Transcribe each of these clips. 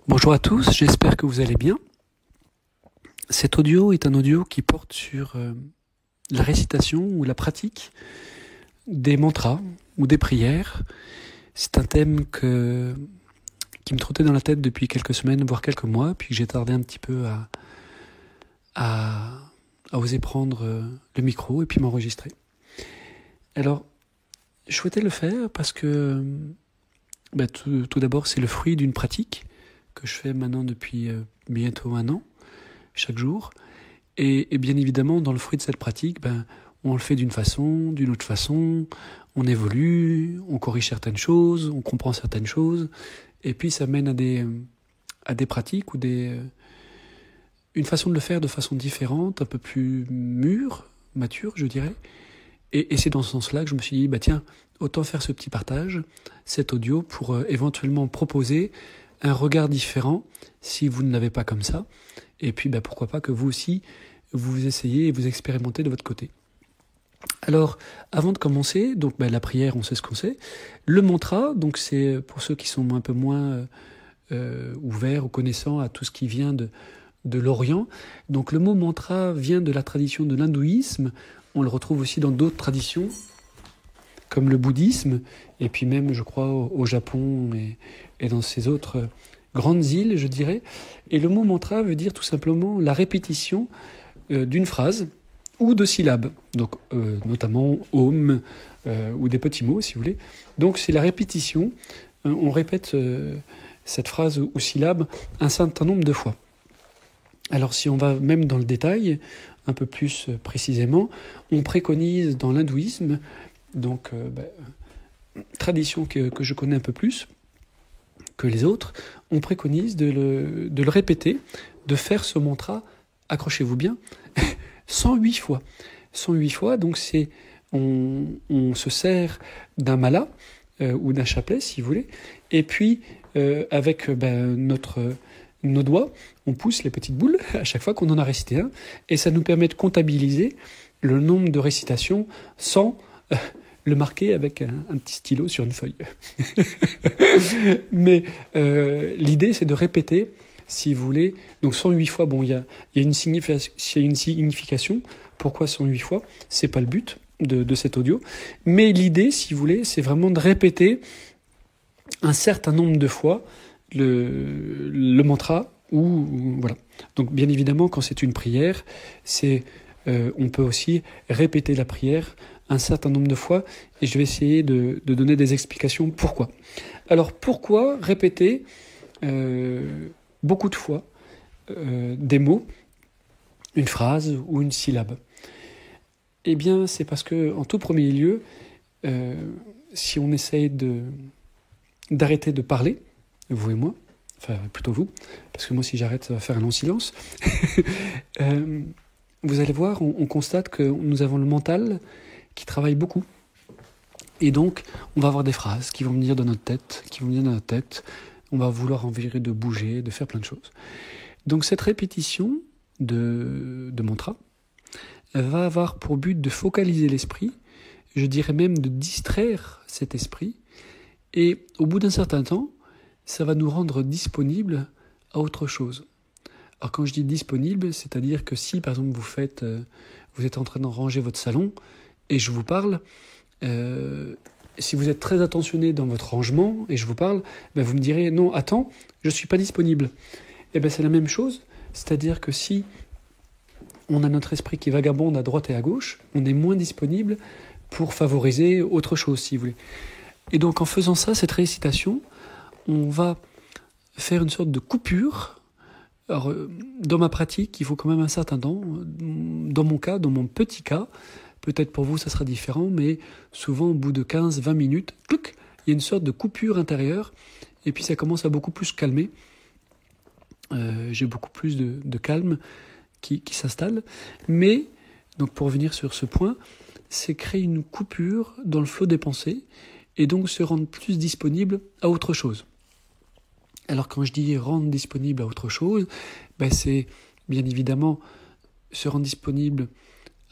Bonjour à tous, j'espère que vous allez bien. Cet audio est un audio qui porte sur la récitation ou la pratique des mantras ou des prières. C'est un thème qui me trottait dans la tête depuis quelques semaines, voire quelques mois, puis que j'ai tardé un petit peu à oser prendre le micro et puis m'enregistrer. Alors, je souhaitais le faire parce que tout d'abord, c'est le fruit d'une pratique que je fais maintenant depuis bientôt 1 an, chaque jour. Et bien évidemment, dans le fruit de cette pratique, on le fait d'une façon, d'une autre façon, on évolue, on corrige certaines choses, on comprend certaines choses, et puis ça mène à des pratiques ou une façon de le faire de façon différente, un peu plus mature, je dirais. Et c'est dans ce sens-là que je me suis dit, tiens, autant faire ce petit partage, cet audio, pour éventuellement proposer un regard différent, si vous ne l'avez pas comme ça. Et puis, pourquoi pas que vous aussi, vous essayez et vous expérimentez de votre côté. Alors, avant de commencer, donc la prière, on sait ce qu'on sait. Le mantra, donc c'est pour ceux qui sont un peu moins ouverts ou connaissants à tout ce qui vient de l'Orient. Donc le mot mantra vient de la tradition de l'hindouisme. On le retrouve aussi dans d'autres traditions, comme le bouddhisme, et puis même, je crois, au Japon et dans ces autres grandes îles, je dirais. Et le mot mantra veut dire tout simplement la répétition d'une phrase ou de syllabes, donc notamment Om ou des petits mots, si vous voulez. Donc c'est la répétition, on répète cette phrase ou syllabe un certain nombre de fois. Alors si on va même dans le détail, un peu plus précisément, on préconise dans l'hindouisme, donc tradition que je connais un peu plus que les autres, on préconise de le répéter, de faire ce mantra, accrochez-vous bien, 108 fois. 108 fois, donc on se sert d'un mala ou d'un chapelet, si vous voulez, et puis avec nos doigts, on pousse les petites boules à chaque fois qu'on en a récité un, et ça nous permet de comptabiliser le nombre de récitations sans le marquer avec un petit stylo sur une feuille. Mais l'idée, c'est de répéter, si vous voulez, donc 108 fois, il y a une signification. Pourquoi 108 fois ? C'est pas le but de cet audio. Mais l'idée, si vous voulez, c'est vraiment de répéter un certain nombre de fois le mantra, voilà. Donc bien évidemment, quand c'est une prière, on peut aussi répéter la prière un certain nombre de fois, et je vais essayer de donner des explications pourquoi. Alors pourquoi répéter beaucoup de fois des mots, une phrase ou une syllabe ? Eh bien, c'est parce que, en tout premier lieu, si on essaye d'arrêter de parler, vous et moi, enfin plutôt vous, parce que moi si j'arrête ça va faire un long silence, vous allez voir, on constate que nous avons le mental qui travaille beaucoup, et donc on va avoir des phrases qui vont venir dans notre tête, on va vouloir envie de bouger, de faire plein de choses. Donc cette répétition de mantra va avoir pour but de focaliser l'esprit, je dirais même de distraire cet esprit, et au bout d'un certain temps, ça va nous rendre disponibles à autre chose. Alors quand je dis disponible, c'est-à-dire que si par exemple vous êtes en train de ranger votre salon et je vous parle, si vous êtes très attentionné dans votre rangement et je vous parle, vous me direz non, attends, je suis pas disponible. Et c'est la même chose, c'est-à-dire que si on a notre esprit qui vagabonde à droite et à gauche, on est moins disponible pour favoriser autre chose, si vous voulez. Et donc en faisant ça, cette récitation, on va faire une sorte de coupure. Alors, dans ma pratique, il faut quand même un certain temps. Dans mon cas, dans mon petit cas, peut-être pour vous ça sera différent, mais souvent au bout de 15-20 minutes, il y a une sorte de coupure intérieure, et puis ça commence à beaucoup plus calmer. J'ai beaucoup plus de calme qui s'installe. Mais, donc pour revenir sur ce point, c'est créer une coupure dans le flot des pensées, et donc se rendre plus disponible à autre chose. Alors quand je dis rendre disponible à autre chose, c'est bien évidemment se rendre disponible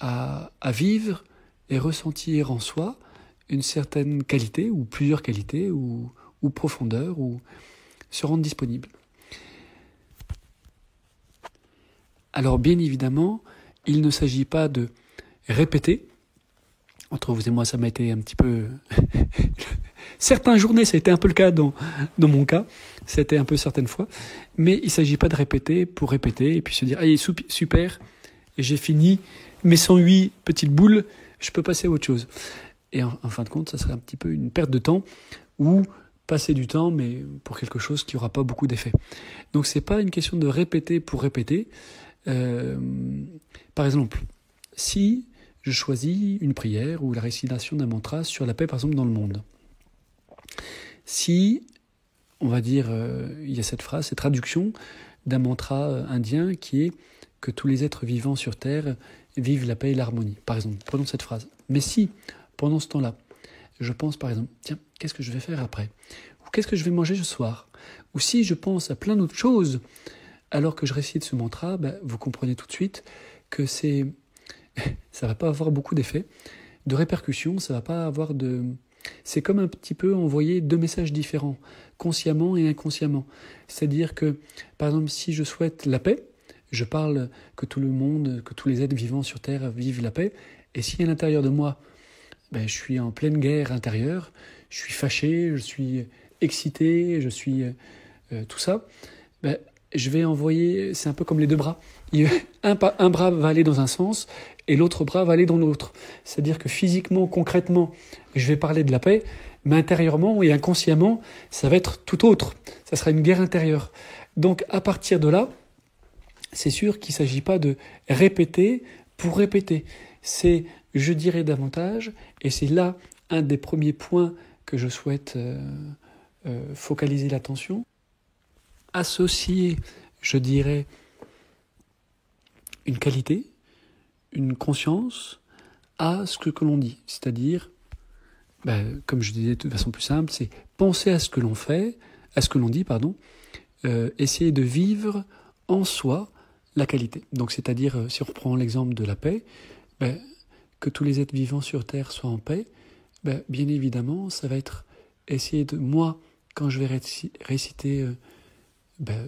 à vivre et ressentir en soi une certaine qualité, ou plusieurs qualités, ou profondeur, ou se rendre disponible. Alors bien évidemment, il ne s'agit pas de répéter. Entre vous et moi, ça m'a été un petit peu... Certaines journées, ça a été un peu le cas dans mon cas. C'était un peu certaines fois. Mais il ne s'agit pas de répéter pour répéter et puis se dire « Allez, super, j'ai fini mes 108 petites boules, je peux passer à autre chose. » Et en fin de compte, ça serait un petit peu une perte de temps ou passer du temps, mais pour quelque chose qui n'aura pas beaucoup d'effet. Donc, ce n'est pas une question de répéter pour répéter. Par exemple, si je choisis une prière ou la récitation d'un mantra sur la paix, par exemple, dans le monde. Si, on va dire, il y a cette phrase, cette traduction d'un mantra indien qui est que tous les êtres vivants sur Terre vivent la paix et l'harmonie. Par exemple, prenons cette phrase. Mais si, pendant ce temps-là, je pense par exemple, tiens, qu'est-ce que je vais faire après ? Ou qu'est-ce que je vais manger ce soir ? Ou si je pense à plein d'autres choses, alors que je récite ce mantra, vous comprenez tout de suite que ça ne va pas avoir beaucoup d'effet, de répercussions, ça va pas avoir de... C'est comme un petit peu envoyer deux messages différents, consciemment et inconsciemment. C'est-à-dire que, par exemple, si je souhaite la paix, je parle que tout le monde, que tous les êtres vivants sur Terre vivent la paix, et si à l'intérieur de moi, je suis en pleine guerre intérieure, je suis fâché, je suis excité, je suis tout ça, je vais envoyer, c'est un peu comme les deux bras. Un bras va aller dans un sens et l'autre bras va aller dans l'autre. C'est-à-dire que physiquement, concrètement, je vais parler de la paix, mais intérieurement et inconsciemment, ça va être tout autre. Ça sera une guerre intérieure. Donc à partir de là, c'est sûr qu'il ne s'agit pas de répéter pour répéter. C'est, je dirais davantage, et c'est là un des premiers points que je souhaite focaliser l'attention, associer, je dirais, une qualité, une conscience à ce que l'on dit. C'est-à-dire, comme je disais de façon plus simple, c'est penser à ce que l'on fait, à ce que l'on dit, essayer de vivre en soi la qualité. Donc, c'est-à-dire, si on reprend l'exemple de la paix, que tous les êtres vivants sur Terre soient en paix, bien évidemment, ça va être essayer de, moi, quand je vais réciter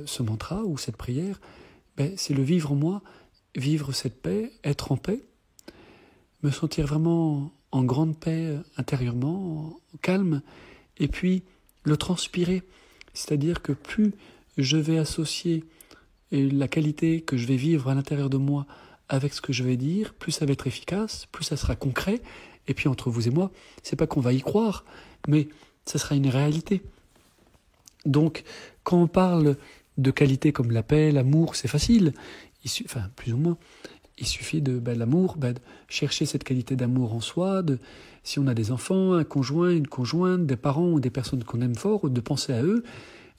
ce mantra ou cette prière, c'est le vivre en moi, vivre cette paix, être en paix, me sentir vraiment en grande paix intérieurement, calme, et puis le transpirer. C'est-à-dire que plus je vais associer la qualité que je vais vivre à l'intérieur de moi avec ce que je vais dire, plus ça va être efficace, plus ça sera concret. Et puis entre vous et moi, c'est pas qu'on va y croire, mais ça sera une réalité. Donc, quand on parle de qualité comme la paix, l'amour, c'est facile, plus ou moins. Il suffit de l'amour, de chercher cette qualité d'amour en soi, si on a des enfants, un conjoint, une conjointe, des parents ou des personnes qu'on aime fort, de penser à eux,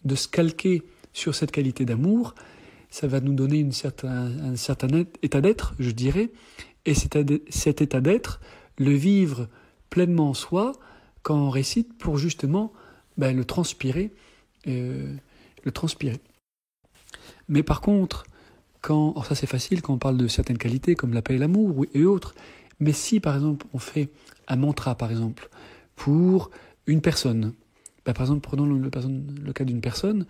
de se calquer sur cette qualité d'amour, ça va nous donner un certain état d'être, je dirais, et cet état d'être, le vivre pleinement en soi, quand on récite pour justement le transpirer. Mais par contre, alors ça c'est facile quand on parle de certaines qualités comme la paix et l'amour et autres, mais si par exemple on fait un mantra par exemple pour une personne, par exemple prenons le cas d'une personne,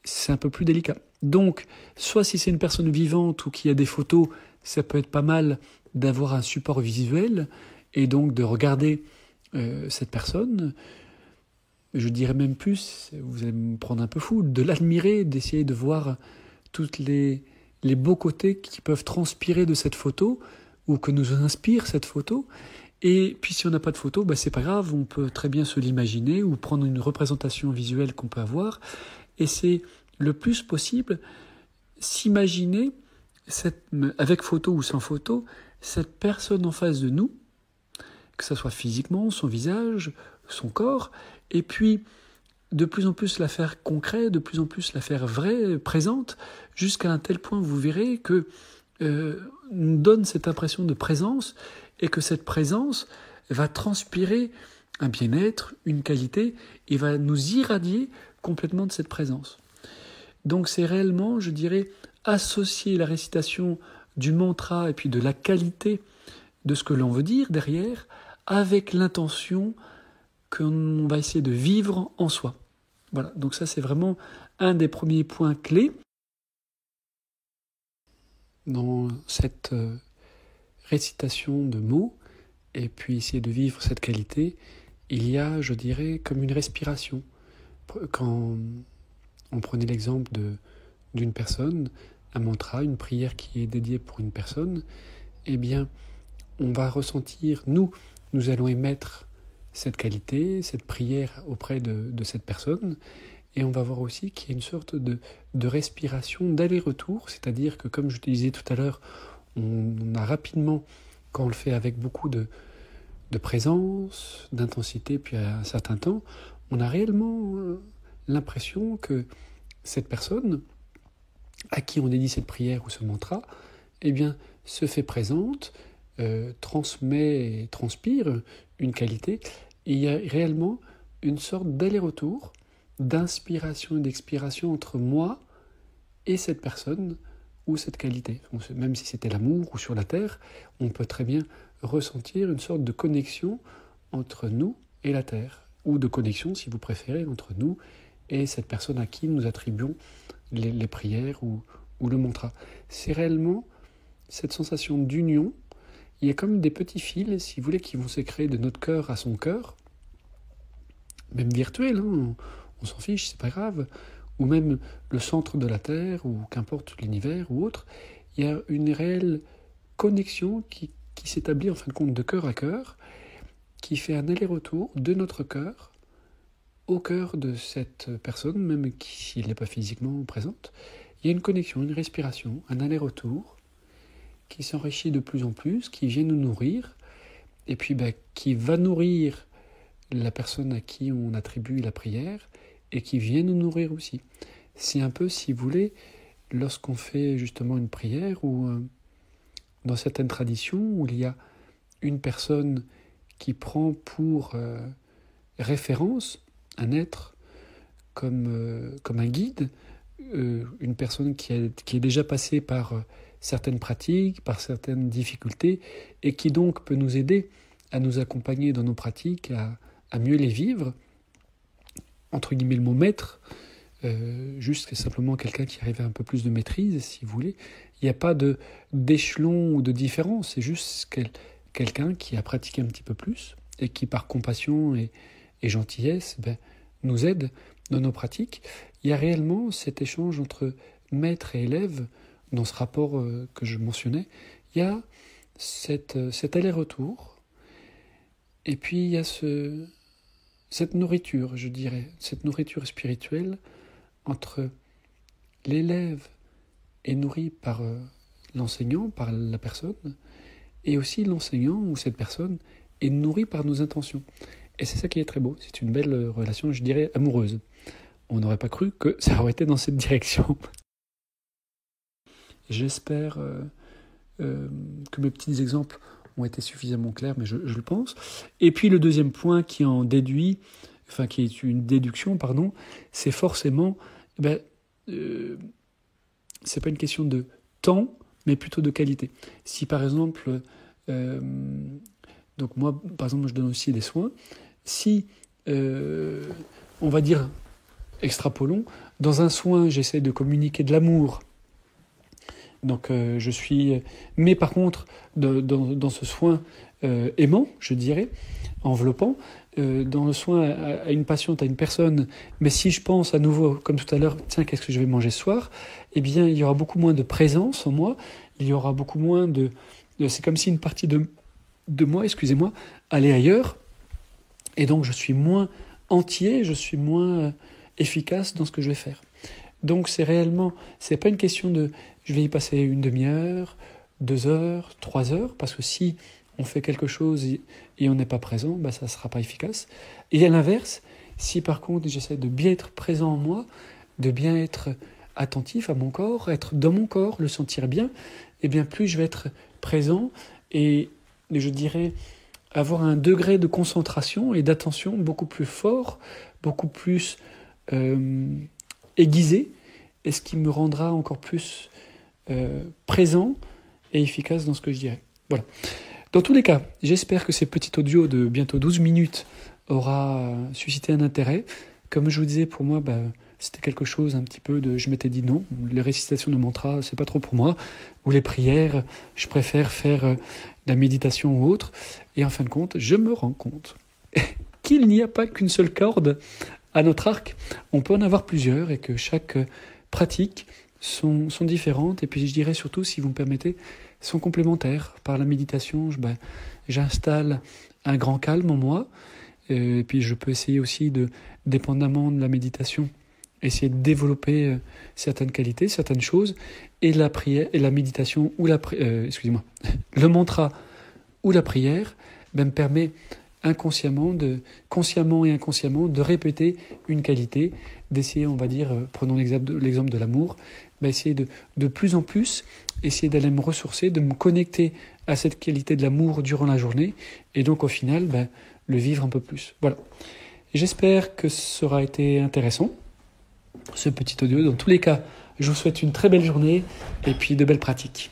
c'est un peu plus délicat. Donc, soit si c'est une personne vivante ou qui a des photos, ça peut être pas mal d'avoir un support visuel et donc de regarder cette personne. Je dirais même plus, vous allez me prendre un peu fou, de l'admirer, d'essayer de voir toutes les beaux côtés qui peuvent transpirer de cette photo ou que nous inspire cette photo. Et puis si on n'a pas de photo, c'est pas grave, on peut très bien se l'imaginer ou prendre une représentation visuelle qu'on peut avoir. Et c'est le plus possible s'imaginer, avec photo ou sans photo, cette personne en face de nous, que ce soit physiquement, son visage, son corps, et puis de plus en plus la faire concrète, de plus en plus la faire vraie, présente, jusqu'à un tel point vous verrez que nous donne cette impression de présence et que cette présence va transpirer un bien-être, une qualité, et va nous irradier complètement de cette présence. Donc c'est réellement, je dirais, associer la récitation du mantra et puis de la qualité de ce que l'on veut dire derrière avec l'intention qu'on va essayer de vivre en soi. Voilà, donc ça c'est vraiment un des premiers points clés. dans cette récitation de mots, et puis essayer de vivre cette qualité, il y a, je dirais, comme une respiration. Quand on prenait l'exemple d'une personne, un mantra, une prière qui est dédiée pour une personne, eh bien, on va ressentir, nous allons émettre cette qualité, cette prière auprès de cette personne, et on va voir aussi qu'il y a une sorte de respiration, d'aller-retour, c'est-à-dire que, comme je te disais tout à l'heure, on a rapidement, quand on le fait avec beaucoup de présence, d'intensité, puis à un certain temps, on a réellement l'impression que cette personne à qui on dédie cette prière ou ce mantra, eh bien, se fait présente, transmet et transpire une qualité. Et il y a réellement une sorte d'aller-retour, d'inspiration et d'expiration entre moi et cette personne ou cette qualité. Même si c'était l'amour ou sur la terre, on peut très bien ressentir une sorte de connexion entre nous et la terre, ou de connexion, si vous préférez, entre nous et cette personne à qui nous attribuons les prières ou le mantra. C'est réellement cette sensation d'union. Il y a comme des petits fils, si vous voulez, qui vont se créer de notre cœur à son cœur, même virtuel, hein, on s'en fiche, c'est pas grave, ou même le centre de la Terre, ou qu'importe l'univers ou autre, il y a une réelle connexion qui s'établit en fin de compte de cœur à cœur, qui fait un aller-retour de notre cœur au cœur de cette personne, même si elle n'est pas physiquement présente. Il y a une connexion, une respiration, un aller-retour qui s'enrichit de plus en plus, qui vient nous nourrir, et puis qui va nourrir la personne à qui on attribue la prière, et qui vient nous nourrir aussi. C'est un peu, si vous voulez, lorsqu'on fait justement une prière, ou dans certaines traditions, où il y a une personne qui prend pour référence un être comme un guide, une personne qui est déjà passée par certaines pratiques, par certaines difficultés, et qui donc peut nous aider à nous accompagner dans nos pratiques, à mieux les vivre, entre guillemets le mot maître, juste simplement quelqu'un qui arrive à un peu plus de maîtrise, si vous voulez. Il n'y a pas d'échelon ou de différence, c'est juste quelqu'un qui a pratiqué un petit peu plus, et qui par compassion et gentillesse nous aide dans nos pratiques. Il y a réellement cet échange entre maître et élève, dans ce rapport que je mentionnais. Il y a cet aller-retour, et puis il y a cette nourriture, je dirais, cette nourriture spirituelle entre l'élève est nourri par l'enseignant, par la personne, et aussi l'enseignant ou cette personne est nourri par nos intentions. Et c'est ça qui est très beau, c'est une belle relation, je dirais, amoureuse. On n'aurait pas cru que ça aurait été dans cette direction. J'espère que mes petits exemples ont été suffisamment clairs, mais je le pense. Et puis le deuxième point qui est une déduction, c'est forcément, c'est pas une question de temps, mais plutôt de qualité. Si par exemple, donc moi, par exemple, je donne aussi des soins. Si, on va dire, extrapolons, dans un soin, j'essaie de communiquer de l'amour. Donc mais par contre, dans ce soin aimant, je dirais, enveloppant, dans le soin à une patiente, à une personne, mais si je pense à nouveau, comme tout à l'heure, tiens, qu'est-ce que je vais manger ce soir, eh bien, il y aura beaucoup moins de présence en moi, il y aura beaucoup moins c'est comme si une partie de moi, allait ailleurs, et donc je suis moins entier, je suis moins efficace dans ce que je vais faire. Donc c'est pas une question de je vais y passer une demi-heure, 2 heures, 3 heures, parce que si on fait quelque chose et on n'est pas présent, ça ne sera pas efficace. Et à l'inverse, si par contre j'essaie de bien être présent en moi, de bien être attentif à mon corps, être dans mon corps, le sentir bien, et bien plus je vais être présent et je dirais avoir un degré de concentration et d'attention beaucoup plus fort, beaucoup plus aiguisé, et ce qui me rendra encore plus présent et efficace dans ce que je dirais. Voilà. Dans tous les cas, j'espère que ces petits audios de bientôt 12 minutes aura suscité un intérêt. Comme je vous disais, pour moi, c'était quelque chose un petit peu de... Je m'étais dit non, les récitations de mantras, c'est pas trop pour moi. Ou les prières, je préfère faire la méditation ou autre. Et en fin de compte, je me rends compte qu'il n'y a pas qu'une seule corde à notre arc. On peut en avoir plusieurs et que chaque pratique sont différentes. Et puis je dirais surtout, si vous me permettez, sont complémentaires. Par la méditation, j'installe un grand calme en moi. Et puis je peux essayer aussi dépendamment de la méditation, essayer de développer certaines qualités, certaines choses. Et la prière, et la méditation, ou le mantra ou la prière, me permet consciemment et inconsciemment, de répéter une qualité, d'essayer, on va dire, prenons l'exemple de l'amour, essayer de plus en plus, essayer d'aller me ressourcer, de me connecter à cette qualité de l'amour durant la journée, et donc au final, le vivre un peu plus. Voilà. Et j'espère que ça aura été intéressant, ce petit audio. Dans tous les cas, je vous souhaite une très belle journée, et puis de belles pratiques.